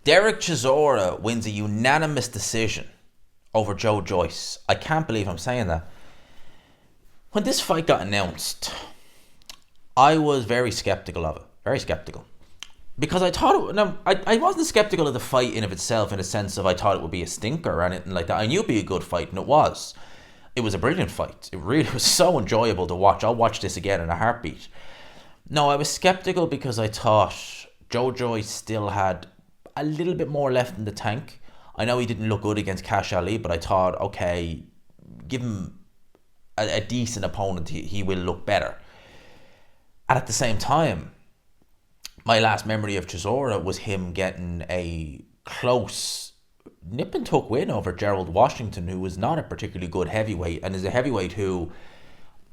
Derek Chisora wins a unanimous decision over Joyce. I can't believe I'm saying that. When this fight got announced, I was very skeptical of it. Very skeptical. Because I thought I wasn't skeptical of the fight in of itself, in a sense of I thought it would be a stinker or anything like that. I knew it'd be a good fight, and it was. It was a brilliant fight. It really was so enjoyable to watch. I'll watch this again in a heartbeat. No, I was skeptical because I thought Joyce still had a little bit more left in the tank. I know he didn't look good against Cash Ali, but I thought, okay, give him a decent opponent, he will look better. And at the same time, my last memory of Chisora was him getting a close nip and tuck win over Gerald Washington, who was not a particularly good heavyweight, and is a heavyweight who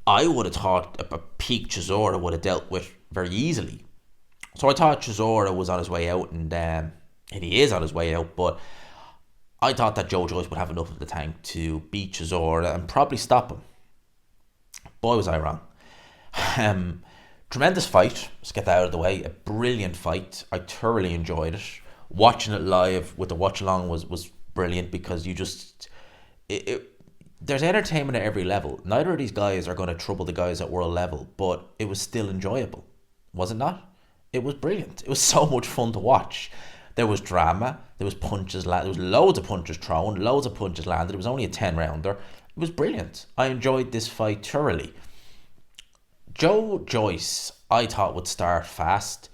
I would have thought a peak Chisora would have dealt with very easily. So I thought Chisora was on his way out, and he is on his way out, but I thought that Joyce would have enough of the tank to beat Chisora and probably stop him. Boy, was I wrong. Tremendous fight. Let's get that out of the way. A brilliant fight. I thoroughly enjoyed it. Watching it live with the watch along was brilliant, because you just there's entertainment at every level. Neither of these guys are going to trouble the guys at world level, but it was still enjoyable, was it not? It was brilliant. It was so much fun to watch. There was drama. There was punches. There was loads of punches thrown. Loads of punches landed. It was only a 10-rounder. It was brilliant. I enjoyed this fight thoroughly. Joyce, I thought, would start fast.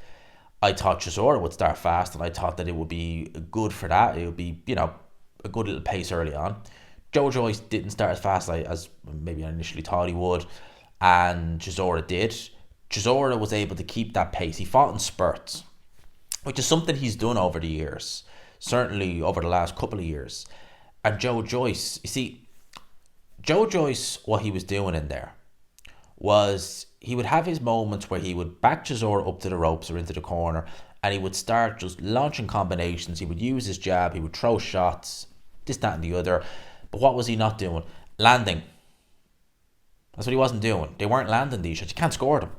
I thought Chisora would start fast, and I thought that it would be good for that. It would be, a good little pace early on. Joyce didn't start as fast as maybe I initially thought he would, and Chisora did. Chisora was able to keep that pace. He fought in spurts, which is something he's done over the years, certainly over the last couple of years. And Joyce, you see, Joyce, what he was doing in there was he would have his moments where he would back Chisora up to the ropes or into the corner, and he would start just launching combinations. He would use his jab, he would throw shots, this, that, and the other. But what was he not doing? Landing. That's what he wasn't doing. They weren't landing these shots. You can't score them.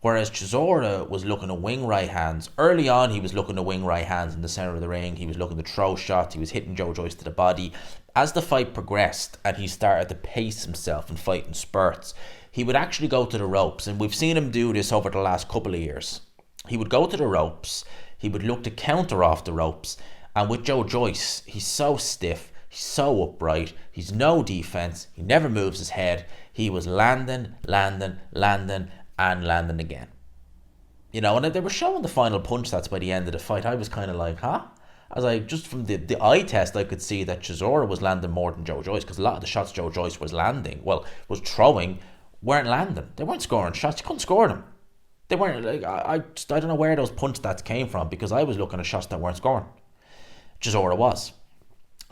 Whereas Chisora was looking to wing right hands. Early on, he was looking to wing right hands in the center of the ring. He was looking to throw shots. He was hitting Joyce to the body. As the fight progressed and he started to pace himself and fight in spurts, he would actually go to the ropes. And we've seen him do this over the last couple of years. He would go to the ropes. He would look to counter off the ropes. And with Joyce, he's so stiff. He's so upright. He's no defense. He never moves his head. He was landing, and landing again. And they were showing the final punch stats by the end of the fight. I was kind of like, huh? I was like, just from the eye test, I could see that Chisora was landing more than Joyce, because a lot of the shots Joyce was throwing, weren't landing. They weren't scoring shots. You couldn't score them. They weren't, I don't know where those punch stats came from, because I was looking at shots that weren't scoring. Chisora was.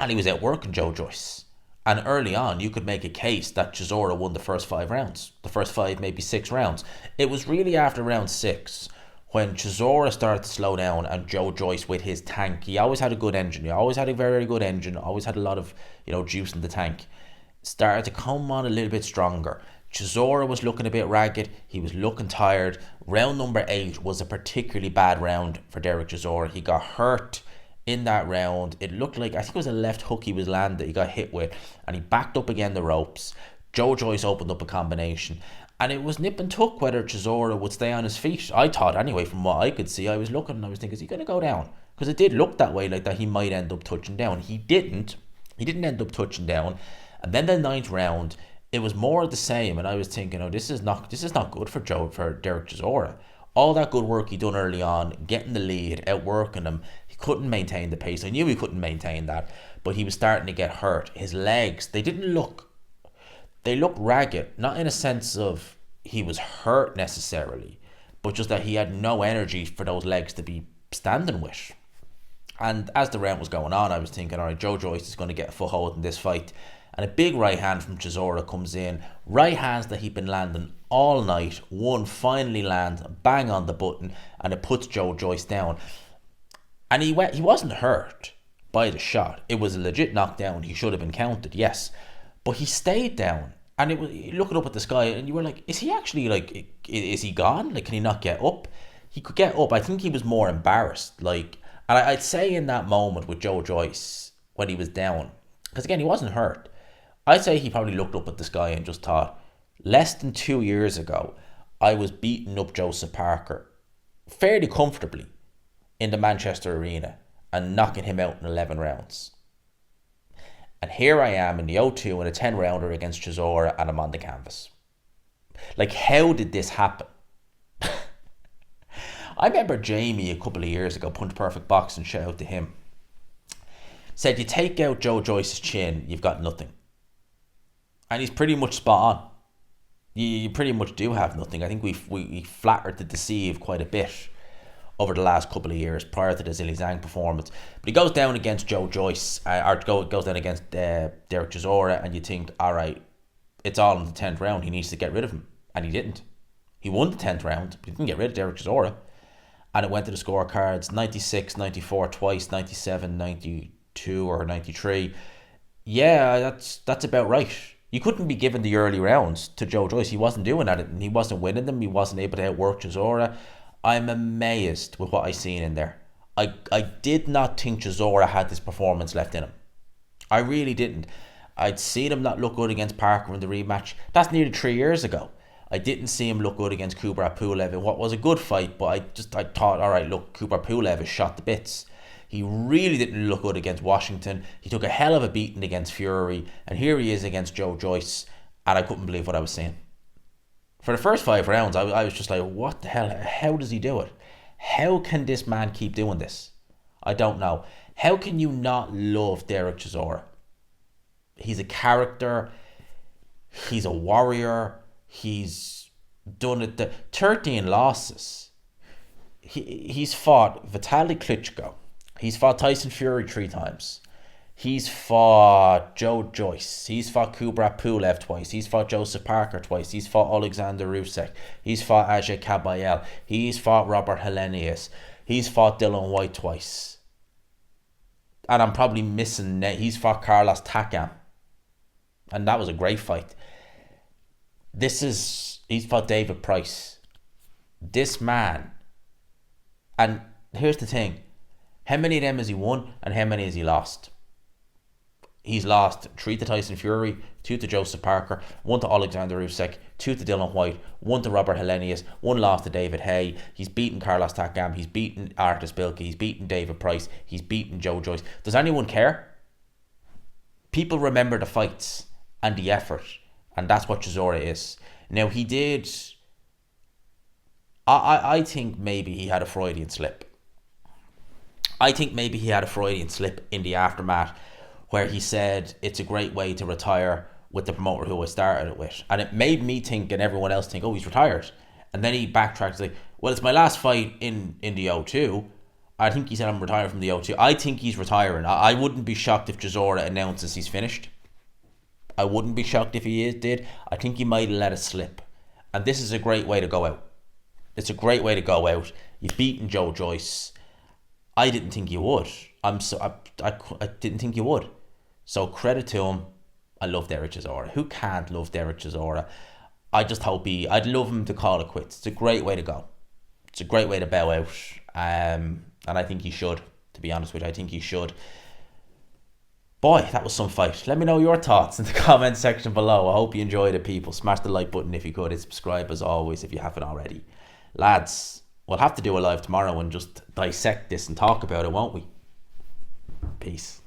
And he was outworking Joyce. And early on, you could make a case that Chisora won the first 5 rounds. The first 5, maybe 6 rounds. It was really after round 6 when Chisora started to slow down, and Joyce, with his tank, he always had a good engine. He always had a very, very good engine. Always had a lot of, juice in the tank. Started to come on a little bit stronger. Chisora was looking a bit ragged. He was looking tired. Round number 8 was a particularly bad round for Derek Chisora. He got hurt in that round. It looked like, I think it was a left hook he was landed, he got hit with, and he backed up again the ropes. Joyce opened up a combination, and it was nip and tuck whether Chisora would stay on his feet. I thought, anyway, from what I could see, I was looking and I was thinking, is he going to go down? Because it did look that way, like that he might end up touching down. He didn't end up touching down. And then the 9th round, it was more of the same, and I was thinking, this is not good for Derek Chisora. All that good work he done early on, getting the lead, outworking him, he couldn't maintain the pace. I knew he couldn't maintain that, but he was starting to get hurt. His legs, they looked ragged, not in a sense of he was hurt necessarily, but just that he had no energy for those legs to be standing with. And as the round was going on, I was thinking, all right, Joyce is going to get a foothold in this fight. And a big right hand from Chisora comes in. Right hands that he'd been landing all night. One finally lands, bang on the button, and it puts Joyce down. And he wasn't hurt by the shot. It was a legit knockdown. He should have been counted, yes. But he stayed down. And it was, you look up at the sky and you were like, is he actually, is he gone? Can he not get up? He could get up. I think he was more embarrassed. And I'd say in that moment with Joe Joyce, when he was down, because again, he wasn't hurt, I'd say he probably looked up at the sky and just thought, less than 2 years ago, I was beating up Joseph Parker fairly comfortably in the Manchester Arena and knocking him out in 11 rounds. And here I am in the O2 in a 10 rounder against Chisora and I'm on the canvas. Like, how did this happen? I remember Jamie a couple of years ago, Punch Perfect Boxing, shout out to him, said you take out Joe Joyce's chin, you've got nothing. And he's pretty much spot on. You pretty much do have nothing. I think we flattered to deceive quite a bit over the last couple of years prior to the Zhilei Zhang performance. But he goes down against Joe Joyce, goes down against Derek Chisora, and you think, all right, it's all in the 10th round. He needs to get rid of him. And he didn't. He won the 10th round, but he didn't get rid of Derek Chisora. And it went to the scorecards, 96, 94 twice, 97, 92 or 93. Yeah, that's about right. You couldn't be giving the early rounds to Joe Joyce. He wasn't doing that, and he wasn't winning them. He wasn't able to outwork Chisora. I'm amazed with what I seen in there. I did not think Chisora had this performance left in him. I really didn't. I'd seen him not look good against Parker in the rematch. That's nearly 3 years ago. I didn't see him look good against Kubrat Pulev in what was a good fight, but I thought, all right, look, Kubrat Pulev is shot to bits. He really didn't look good against Washington. He took a hell of a beating against Fury, and here he is against Joe Joyce, and I couldn't believe what I was seeing. For the first 5 rounds, I was just like, what the hell? How does he do it? How can this man keep doing this? I don't know. How can you not love Derek Chisora? He's a character. He's a warrior. He's done it. The 13 losses. He's fought Vitaly Klitschko. He's fought Tyson Fury 3 times. He's fought Joe Joyce. He's fought Kubrat Pulev twice. He's fought Joseph Parker twice. He's fought Alexander Rusek. He's fought Ajay Kabayel. He's fought Robert Helenius. He's fought Dylan White twice. And I'm probably missing. He's fought Carlos Takam. And that was a great fight. He's fought David Price. This man. And here's the thing. How many of them has he won and how many has he lost? He's lost 3 to Tyson Fury, 2 to Joseph Parker, 1 to Alexander Usyk, 2 to Dylan White, 1 to Robert Helenius, 1 loss to David Haye. He's beaten Carlos Takam, he's beaten Artis Bilke, he's beaten David Price, he's beaten Joe Joyce. Does anyone care? People remember the fights and the effort, and that's what Chisora is. Now, he did... I think maybe he had a Freudian slip. I think maybe he had a Freudian slip in the aftermath where he said it's a great way to retire with the promoter who I started it with. And it made me think and everyone else think, oh, he's retired. And then he backtracked like, well, it's my last fight in the O2. I think he said I'm retiring from the O2. I think he's retiring. I wouldn't be shocked if Chisora announces he's finished. I wouldn't be shocked if he did. I think he might have let it slip. And this is a great way to go out. It's a great way to go out. You've beaten Joe Joyce. I didn't think you would. I didn't think you would. So credit to him. I love Derek Chisora. Who can't love Derek Chisora? I just hope I'd love him to call it quits. It's a great way to go. It's a great way to bow out. And I think he should, to be honest with you. I think he should. Boy, that was some fight. Let me know your thoughts in the comment section below. I hope you enjoyed it, people. Smash the like button if you could. And subscribe as always if you haven't already. Lads, we'll have to do a live tomorrow and just dissect this and talk about it, won't we? Peace.